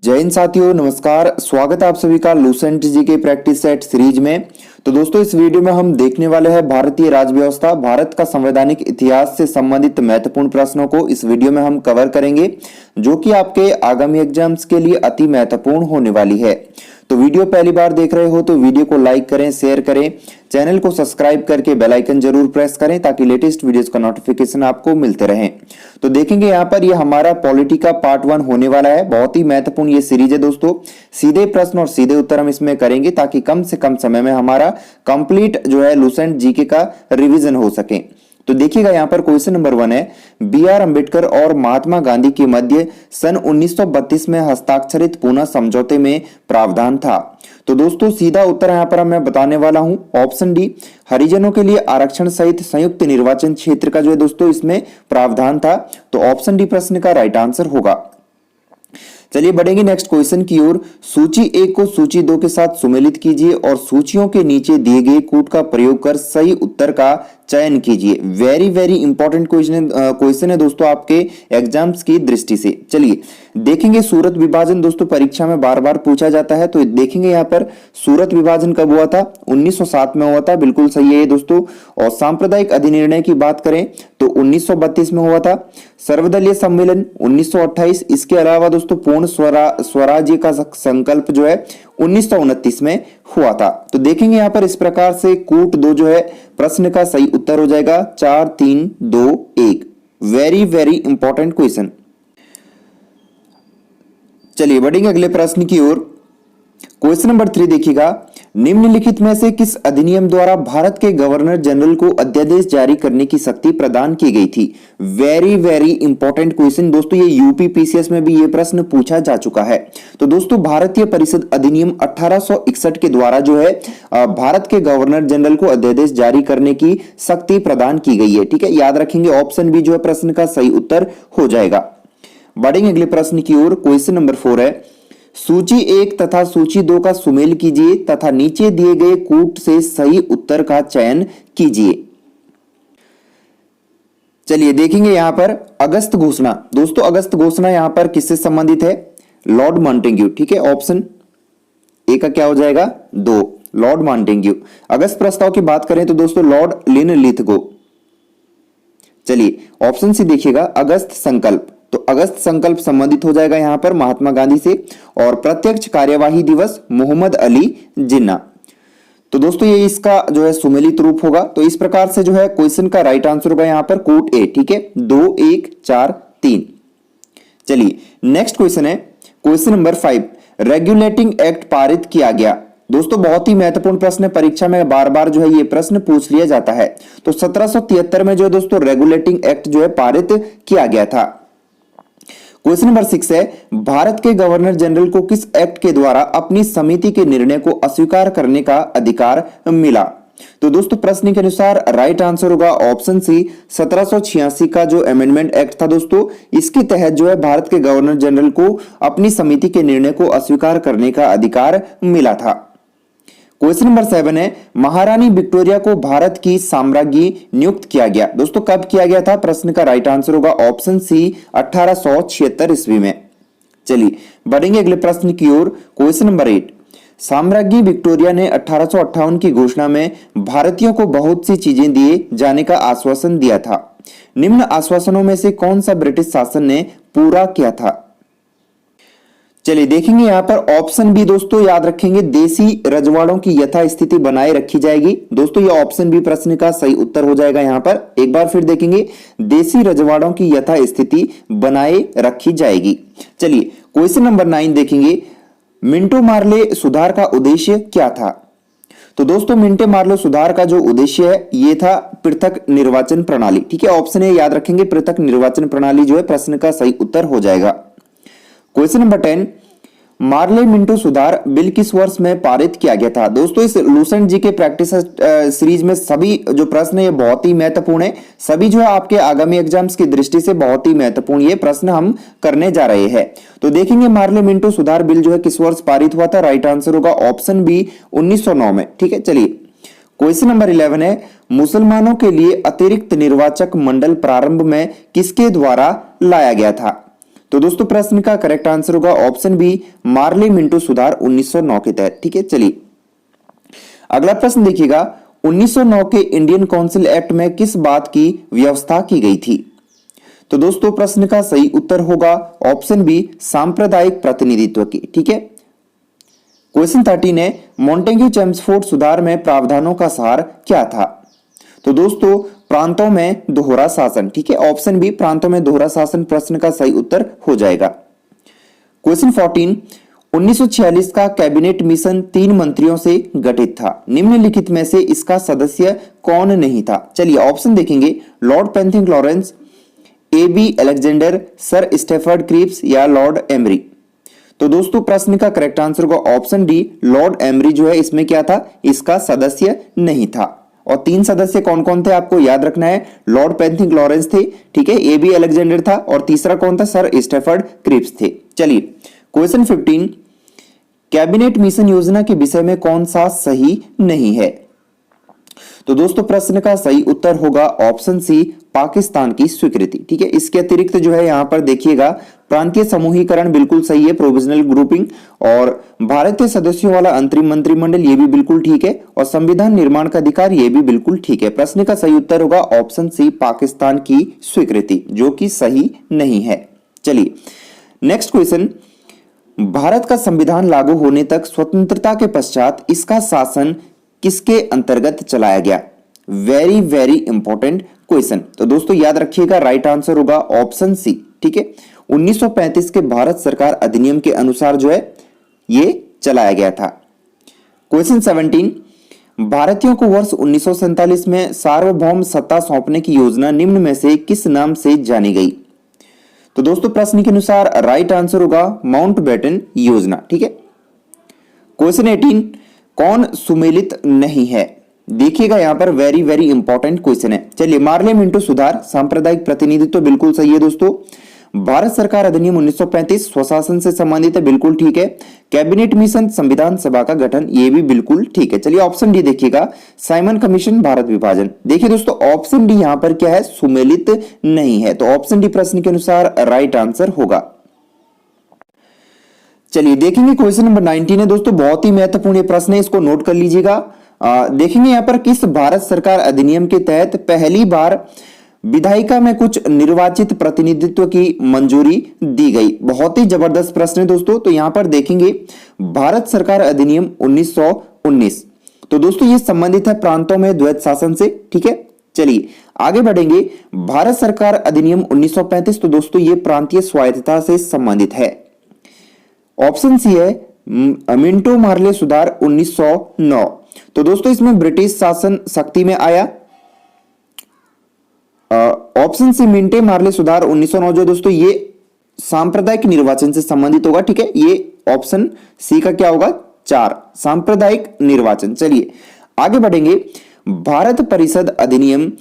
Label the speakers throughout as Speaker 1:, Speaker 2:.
Speaker 1: जय हिंद साथियों, नमस्कार। स्वागत है आप सभी का लूसेंट जी के प्रैक्टिस सेट सीरीज में। तो दोस्तों, इस वीडियो में हम देखने वाले हैं भारतीय राज्य व्यवस्था, भारत का संवैधानिक इतिहास से संबंधित महत्वपूर्ण प्रश्नों को इस वीडियो में हम कवर करेंगे, जो कि आपके आगामी एग्जाम्स के लिए अति महत्वपूर्ण होने वाली है। तो वीडियो पहली बार देख रहे हो तो वीडियो को लाइक करें, शेयर करें, चैनल को सब्सक्राइब करके बेल आइकन जरूर प्रेस करें ताकि लेटेस्ट वीडियोस का नोटिफिकेशन आपको मिलते रहें। तो देखेंगे यहाँ पर ये हमारा पॉलिटी का पार्ट 1 होने वाला है। बहुत ही महत्वपूर्ण ये सीरीज है दोस्तों। सीधे प्रश्न और सीधे उत्तर हम इसमें करेंगे ताकि कम से कम समय में हमारा कंप्लीट जो है लूसेंट जीके का रिवीजन हो सके। तो देखिएगा यहाँ पर क्वेश्चन नंबर 1 है, बी.आर. अम्बेडकर और महात्मा गांधी के मध्य सन 1932 में हस्ताक्षरित पुनः समझौते में प्रावधान था। तो दोस्तों, सीधा उत्तर यहाँ पर मैं बताने वाला हूं, ऑप्शन डी, हरिजनों के लिए आरक्षण सहित संयुक्त निर्वाचन क्षेत्र का जो है दोस्तों इसमें प्रावधान था। तो ऑप्शन डी प्रश्न का राइट आंसर होगा। चलिए बढ़ेंगे नेक्स्ट क्वेश्चन की ओर। सूची 1 को सूची 2 के साथ सुमेलित कीजिए और सूचियों के नीचे दिए गए कूट का प्रयोग कर सही उत्तर का चयन कीजिए। वेरी वेरी इंपॉर्टेंट क्वेश्चन है दोस्तों आपके एग्जाम्स की दृष्टि से। चलिए देखेंगे सूरत विभाजन। दोस्तों परीक्षा में बार बार पूछा जाता है, तो देखेंगे यहाँ पर सूरत विभाजन कब हुआ था? 1907 में हुआ था, बिल्कुल सही है दोस्तों। और सांप्रदायिक अधिनिर्णय की बात करें तो 1932 में हुआ था। सर्वदलीय सम्मेलन 1928। इसके अलावा दोस्तों पूर्ण स्वराज्य का संकल्प जो है 1929 में हुआ था। तो देखेंगे यहाँ पर इस प्रकार से कूट 2 जो है प्रश्न का सही उत्तर हो जाएगा। 4 3 2 1। Very very important question. चलिए बढ़ेंगे अगले प्रश्न की ओर। क्वेश्चन नंबर 3 देखिएगा, निम्नलिखित में से किस अधिनियम द्वारा भारत के गवर्नर जनरल को अध्यादेश जारी करने की शक्ति प्रदान की गई थी? वेरी वेरी इंपॉर्टेंट क्वेश्चन दोस्तों, ये यूपी पीसीएस में भी ये प्रश्न पूछा जा चुका है। तो दोस्तों भारतीय परिषद अधिनियम 1861 के द्वारा जो है भारत के गवर्नर जनरल को अध्यादेश जारी करने की शक्ति प्रदान की गई है। ठीक है, याद रखेंगे ऑप्शन बी जो है प्रश्न का सही उत्तर हो जाएगा। बढ़ेंगे अगले प्रश्न की ओर। क्वेश्चन नंबर 4 है, सूची 1 तथा सूची 2 का सुमेल कीजिए तथा नीचे दिए गए कूट से सही उत्तर का चयन कीजिए। चलिए देखेंगे यहां पर अगस्त घोषणा। दोस्तों अगस्त घोषणा यहां पर किससे संबंधित है? Lord Montagu. ठीक है, ऑप्शन ए का क्या हो जाएगा? 2, लॉर्ड मॉन्टेग्यू। अगस्त प्रस्ताव की बात करें तो दोस्तों लॉर्ड लिनलिथगो। चलिए ऑप्शन सी देखिएगा, अगस्त संकल्प। तो अगस्त संकल्प संबंधित हो जाएगा यहां पर महात्मा गांधी से। और प्रत्यक्ष कार्यवाही दिवस मोहम्मद अली जिन्ना। तो दोस्तों ये इसका जो है सुमेलित रूप होगा। तो इस प्रकार से जो है क्वेश्चन का राइट आंसर होगा यहां पर कूट ए। ठीक है, 2 1 4 3। चलिए नेक्स्ट क्वेश्चन है क्वेश्चन नंबर 5, रेगुलेटिंग एक्ट पारित किया गया। दोस्तों बहुत ही महत्वपूर्ण प्रश्न है, परीक्षा में बार बार जो है ये प्रश्न पूछ लिया जाता है। तो 1773 में जो है दोस्तों रेगुलेटिंग एक्ट जो है पारित किया गया था। क्वेश्चन नंबर 6 है, भारत के गवर्नर जनरल को किस एक्ट के द्वारा अपनी समिति के निर्णय को अस्वीकार करने का अधिकार मिला? तो दोस्तों प्रश्न के अनुसार राइट आंसर होगा ऑप्शन सी, 1786 का जो अमेंडमेंट एक्ट था दोस्तों, इसके तहत जो है भारत के गवर्नर जनरल को अपनी समिति के निर्णय को अस्वीकार करने का अधिकार मिला था। क्वेश्चन नंबर 7 है, महारानी विक्टोरिया को भारत की साम्राज्ञी नियुक्त किया गया। दोस्तों कब किया गया था? प्रश्न का राइट आंसर होगा ऑप्शन सी, 1876 ईस्वी में। चलिए बढ़ेंगे अगले प्रश्न की ओर। क्वेश्चन नंबर 8, साम्राज्ञी विक्टोरिया ने 1858 की घोषणा में भारतीयों को बहुत सी चीजें दिए जाने का आश्वासन दिया था। निम्न आश्वासनों में से कौन सा ब्रिटिश शासन ने पूरा किया था? चलिए देखेंगे यहां पर ऑप्शन बी दोस्तों, याद रखेंगे देसी रजवाड़ों की यथास्थिति बनाए रखी जाएगी। दोस्तों ये ऑप्शन बी प्रश्न का सही उत्तर हो जाएगा। यहां पर एक बार फिर देखेंगे, देसी रजवाड़ों की यथास्थिति बनाए रखी जाएगी। चलिए क्वेश्चन नंबर 9 देखेंगे, मिंटो मार्ले सुधार का उद्देश्य क्या था? तो दोस्तों मिंटो मार्ले सुधार का जो उद्देश्य है ये था पृथक निर्वाचन प्रणाली। ठीक है, ऑप्शन ए याद रखेंगे, पृथक निर्वाचन प्रणाली जो है प्रश्न का सही उत्तर हो जाएगा। क्वेश्चन नंबर 10, मार्ले मिंटो सुधार बिल किस वर्ष में पारित किया गया था? दोस्तों इस लूसेंट जी के प्रैक्टिस सीरीज में सभी जो प्रश्न है ये बहुत ही महत्वपूर्ण है। सभी जो है आपके आगामी एग्जाम्स की दृष्टि से बहुत ही महत्वपूर्ण ये प्रश्न हम करने जा रहे हैं। तो देखेंगे मार्ले मिंटो सुधार बिल जो है किस वर्ष पारित हुआ था? राइट आंसर होगा ऑप्शन बी, 1909 में। ठीक है, चलिए क्वेश्चन नंबर 11 है, मुसलमानों के लिए अतिरिक्त निर्वाचक मंडल प्रारंभ में किसके द्वारा लाया गया था? तो दोस्तों प्रश्न का करेक्ट आंसर होगा ऑप्शन बी, मार्ले मिंटो सुधार 1909 के तहत। ठीक है, चलिए अगला प्रश्न देखिएगा, 1909 के इंडियन काउंसिल एक्ट में किस बात की व्यवस्था की गई थी? तो दोस्तों प्रश्न का सही उत्तर होगा ऑप्शन बी, सांप्रदायिक प्रतिनिधित्व की। ठीक है, क्वेश्चन 13 है, मॉन्टेग्यू चेम्सफोर्ड सुधार में प्रावधानों का सार क्या था? तो दोस्तों प्रांतों में दोहरा शासन। ठीक है, ऑप्शन बी, प्रांतों में दोहरा शासन प्रश्न का सही उत्तर हो जाएगा। क्वेश्चन 14, 1946 का कैबिनेट मिशन 3 मंत्रियों से गठित था, निम्नलिखित में से इसका सदस्य कौन नहीं था? चलिए ऑप्शन देखेंगे, Lord Pethick Lawrence, A B. Alexander, sir Stafford Cripps या लॉर्ड एमरी। तो दोस्तों प्रश्न का करेक्ट आंसर होगा ऑप्शन डी, लॉर्ड एमरी जो है इसमें क्या था, इसका सदस्य नहीं था। और 3 सदस्य कौन कौन थे आपको याद रखना है, लॉर्ड पेंथिंग लॉरेंस थे, ठीक है, ए.बी. अलेक्जेंडर था और तीसरा कौन था, सर स्टेफर्ड क्रिप्स थे। चलिए क्वेश्चन 15, कैबिनेट मिशन योजना के विषय में कौन सा सही नहीं है? तो दोस्तों प्रश्न का सही उत्तर होगा ऑप्शन सी, पाकिस्तान की स्वीकृति। ठीक है, इसके अतिरिक्त जो है यहां पर देखिएगा, प्रांतीय समूहीकरण बिल्कुल सही है, प्रोविजनल ग्रुपिंग, और भारतीय सदस्यों वाला अंतरिम मंत्रिमंडल ये भी बिल्कुल ठीक है, और संविधान निर्माण का अधिकार ये भी बिल्कुल ठीक है। प्रश्न का सही उत्तर होगा ऑप्शन सी, पाकिस्तान की स्वीकृति, जो कि सही नहीं है। चलिए नेक्स्ट क्वेश्चन, भारत का संविधान लागू होने तक स्वतंत्रता के पश्चात इसका शासन किसके अंतर्गत चलाया गया? Very very important question. तो दोस्तों याद रखिएगा, राइट आंसर होगा ऑप्शन सी। ठीक है, 1935 के भारत सरकार अधिनियम के अनुसार जो है ये चलाया गया था। क्वेश्चन 17, भारतीयों को वर्ष 1947 में सार्वभौम सत्ता सौंपने की योजना निम्न में से किस नाम से जानी गई? तो दोस्तों प्रश्न के अनुसार राइट आंसर होगा माउंटबेटन योजना। ठीक है, क्वेश्चन 18, कौन सुमेलित नहीं है? देखिएगा यहां पर वेरी वेरी इंपॉर्टेंट क्वेश्चन है। चलिए, मार्ले मिंटो सुधार, सांप्रदायिक प्रतिनिधित्व तो बिल्कुल सही है दोस्तों। भारत सरकार अधिनियम 1935 स्वशासन से संबंधित है, बिल्कुल ठीक है। कैबिनेट मिशन, संविधान सभा का गठन, ये भी बिल्कुल ठीक है। चलिए ऑप्शन डी देखिएगा, साइमन कमीशन, भारत विभाजन। देखिए दोस्तों ऑप्शन डी यहां पर क्या है, सुमेलित नहीं है, तो ऑप्शन डी प्रश्न के अनुसार राइट आंसर होगा। चलिए देखेंगे क्वेश्चन नंबर 19 है दोस्तों, बहुत ही महत्वपूर्ण ये प्रश्न है, इसको नोट कर लीजिएगा। देखेंगे यहां पर किस भारत सरकार अधिनियम के तहत पहली बार विधायिका में कुछ निर्वाचित प्रतिनिधित्व की मंजूरी दी गई? बहुत ही जबरदस्त प्रश्न है दोस्तों। तो यहां पर देखेंगे भारत सरकार अधिनियम 1919, तो दोस्तों ये संबंधित है प्रांतों में द्वैत शासन से। ठीक है, चलिए आगे बढ़ेंगे। भारत सरकार अधिनियम 1935, तो दोस्तों ये प्रांतीय स्वायत्तता से संबंधित है। ऑप्शन सी है मिंटो मार्ले सुधार 1909, तो दोस्तों इसमें ब्रिटिश शासन शक्ति में आया। ऑप्शन सी मिंटे मार्ले सुधार 1909 जो दोस्तों ये सांप्रदायिक निर्वाचन से संबंधित होगा। ठीक है, ये ऑप्शन सी का क्या होगा, 4, सांप्रदायिक निर्वाचन। चलिए आगे बढ़ेंगे। भारत परिषद अधिनियम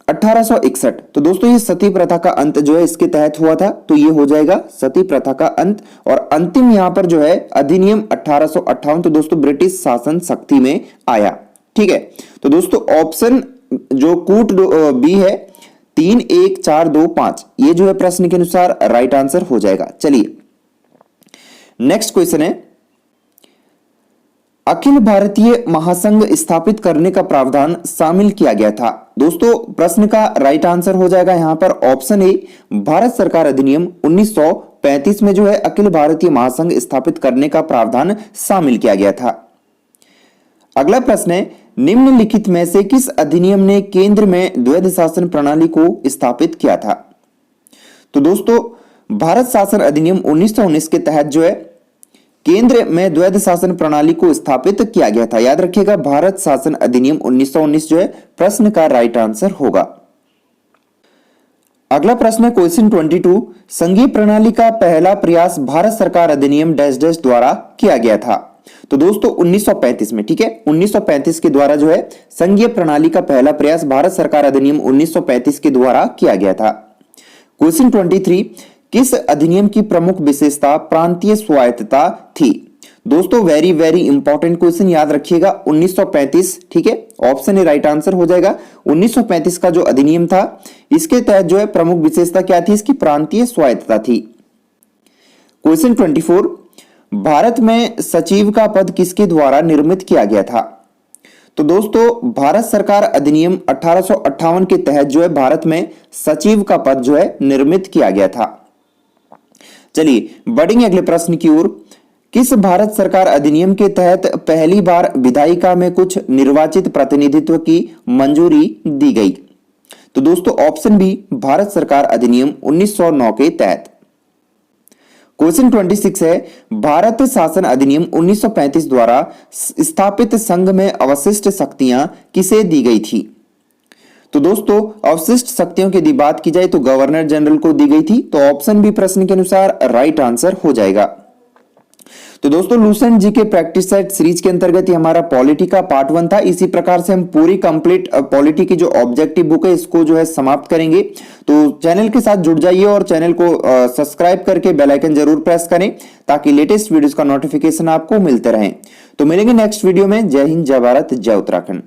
Speaker 1: 1861, तो दोस्तों ये सती प्रथा का अंत जो है इसके तहत हुआ था, तो ये हो जाएगा सती प्रथा का अंत। और अंतिम यहां पर जो है अधिनियम 1858, तो दोस्तों ब्रिटिश शासन शक्ति में आया। ठीक है, तो दोस्तों ऑप्शन जो कूट बी है 3, 1, 4, 2, 5, ये जो है प्रश्न के अनुसार राइट आंसर हो जाएगा। चलिए नेक्स्ट क्वेश्चन है, अखिल भारतीय महासंघ स्थापित करने का प्रावधान शामिल किया गया था? दोस्तों प्रश्न का राइट आंसर हो जाएगा यहां पर ऑप्शन ए, भारत सरकार अधिनियम 1935 में जो है अखिल भारतीय महासंघ स्थापित करने का प्रावधान शामिल किया गया था। अगला प्रश्न है, निम्नलिखित में से किस अधिनियम ने केंद्र में द्वैध शासन प्रणाली को स्थापित किया था? तो दोस्तों भारत शासन अधिनियम 1919 के तहत जो है केंद्र में द्वैध शासन प्रणाली को स्थापित किया गया था। याद रखिएगा, भारत शासन अधिनियम 1919 जो है प्रश्न का राइट आंसर होगा। अगला प्रश्न है क्वेश्चन 22, संघीय प्रणाली का पहला प्रयास भारत सरकार अधिनियम डैश डैश द्वारा किया गया था? तो दोस्तों 1935 में, ठीक है, 1935 के द्वारा जो है संघीय प्रणाली का पहला प्रयास भारत सरकार अधिनियम 1935 के द्वारा किया गया था। क्वेश्चन 23, किस अधिनियम की प्रमुख विशेषता प्रांतीय स्वायत्तता थी? दोस्तों वेरी वेरी इंपॉर्टेंट क्वेश्चन, याद रखिएगा 1935, ठीक है, ऑप्शन ए राइट आंसर हो जाएगा। 1935 का जो अधिनियम था, इसके तहत जो है प्रमुख विशेषता क्या थी, इसकी प्रांतीय स्वायत्तता थी। क्वेश्चन 24, भारत में सचिव का पद किसके द्वारा निर्मित किया गया था? तो दोस्तों भारत सरकार अधिनियम 1858 के तहत जो है भारत में सचिव का पद जो है निर्मित किया गया था। चलिए बढ़ेंगे अगले प्रश्न की ओर। किस भारत सरकार अधिनियम के तहत पहली बार विधायिका में कुछ निर्वाचित प्रतिनिधित्व की मंजूरी दी गई? तो दोस्तों ऑप्शन बी, भारत सरकार अधिनियम 1909 के तहत। क्वेश्चन 26 है, भारत शासन अधिनियम 1935 द्वारा स्थापित संघ में अवशिष्ट शक्तियां किसे दी गई थी? तो दोस्तों अवशिष्ट शक्तियों की यदि बात की जाए तो गवर्नर जनरल को दी गई थी, तो ऑप्शन बी प्रश्न के अनुसार राइट आंसर हो जाएगा। तो दोस्तों लूसेंट जी के प्रैक्टिस सेट सीरीज के अंतर्गत ये हमारा पॉलिटी का पार्ट 1 था। इसी प्रकार से हम पूरी कंप्लीट पॉलिटी की जो ऑब्जेक्टिव बुक है इसको जो है समाप्त करेंगे। तो चैनल के साथ जुड़ जाइए और चैनल को सब्सक्राइब करके बेल आइकन जरूर प्रेस करें ताकि लेटेस्ट वीडियोस का नोटिफिकेशन आपको मिलते रहे। तो मिलेंगे नेक्स्ट वीडियो में। जय हिंद, जय भारत, जय उत्तराखंड।